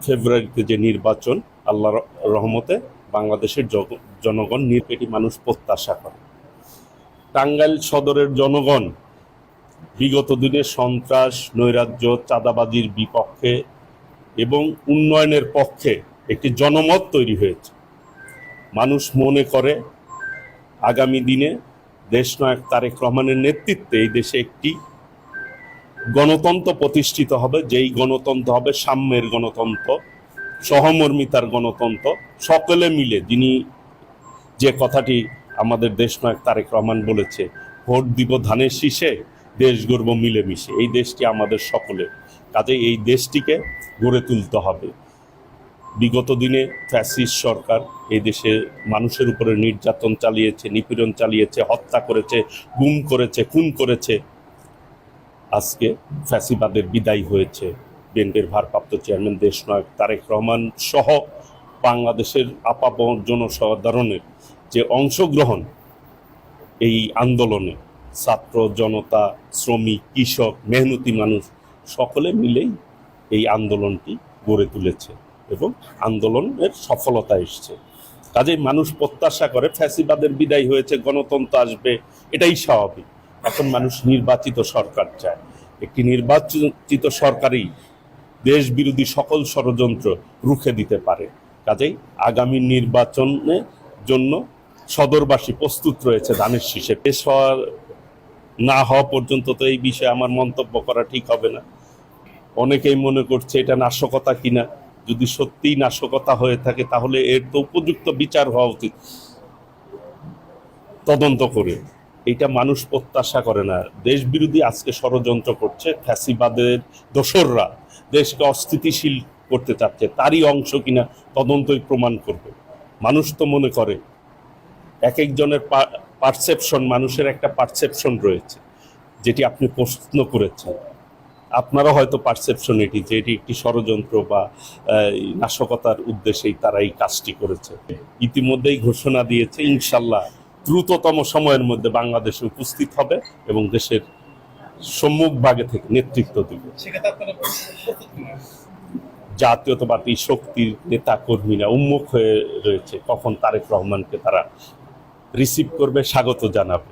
ফেব্রুয়ারিতে যে নির্বাচন, আল্লাহর রহমতে বাংলাদেশের জনগণ এটি মানুষ প্রত্যাশা করে। টাঙ্গাইল সদরের জনগণ বিগত দিনে সন্ত্রাস, নৈরাজ্য, চাঁদাবাজির বিপক্ষে এবং উন্নয়নের পক্ষে একটি জনমত তৈরি হয়েছে। মানুষ মনে করে আগামী দিনে দেশনায়ক তারেক রহমানের নেতৃত্বে এই দেশে একটি গণতন্ত্র প্রতিষ্ঠিত হবে, যেই গণতন্ত্র হবে সাম্যের গণতন্ত্র, সহমর্মিতার গণতন্ত্র। সকলে মিলে, যিনি যে কথাটি আমাদের দেশনায়ক তারেক রহমান বলেছে, ভোট দিব ধানের শীষে, দেশ গড়ব মিলেমিশে, এই দেশটি আমাদের সকলের। কাজেই এই দেশটিকে গড়ে তুলতে হবে। বিগত দিনে ফ্যাসিস্ট সরকার এই দেশে মানুষের উপরে নির্যাতন চালিয়েছে, নিপীড়ন চালিয়েছে, হত্যা করেছে, গুম করেছে, খুন করেছে। আজকে ফ্যাসিবাদের বিদায় হয়েছে। বিএনপির ভারপ্রাপ্ত চেয়ারম্যান দেশনায়ক তারেক রহমান সহ বাংলাদেশের আপামর জনসাধারণের যে অংশগ্রহণ এই আন্দোলনে, ছাত্র জনতা, শ্রমিক, কৃষক, মেহনতি মানুষ সকলে মিলেই এই আন্দোলনটি গড়ে তুলেছে এবং আন্দোলনের সফলতা এসছে। কাজেই মানুষ প্রত্যাশা করে ফ্যাসিবাদের বিদায় হয়েছে, গণতন্ত্র আসবে, এটাই স্বাভাবিক। এখন মানুষ নির্বাচিত সরকার চায়। একটি নির্বাচিত সরকারই দেশ বিরোধী সকল ষড়যন্ত্র রুখে দিতে পারে। কাজেই আগামী নির্বাচনের জন্য সদরবাসী প্রস্তুত রয়েছে ধানের শীষে। পেশ না হওয়া পর্যন্ত তো এই বিষয়ে আমার মন্তব্য করা ঠিক হবে না। অনেকেই মনে করছে এটা নাশকতা কিনা। যদি সত্যিই নাশকতা হয়ে থাকে তাহলে এর তো উপযুক্ত বিচার হওয়া উচিত, তদন্ত করে। এটা মানুষ প্রত্যাশা করে না। দেশ বিরোধী আজকে ষড়যন্ত্র করছে ফ্যাসিবাদের দোসররা, দেশকে অস্থিতিশীল করতে চাচ্ছে, তারই অংশ কিনা তদন্তই প্রমাণ করবে। মানুষ তো মনে করে, এক একজনের পারসেপশন, মানুষের একটা পারসেপশন রয়েছে, যেটি আপনি প্রশ্ন করেছেন। আপনারা হয়তো পারসেপশন এটি যে এটি একটি ষড়যন্ত্র বা নাশকতার উদ্দেশ্যেই তারা এই কাজটি করেছে। ইতিমধ্যেই ঘোষণা দিয়েছে ইনশাল্লাহ দ্রুততম সময়ের মধ্যে বাংলাদেশে উপস্থিত হবে এবং দেশের সম্মুখ ভাগে থেকে নেতৃত্ব দিবে। জাতীয়তাবাদী শক্তির নেতা কর্মীরা উন্মুখ হয়ে রয়েছে কখন তারেক রহমানকে তারা রিসিভ করবে, স্বাগত জানাবে।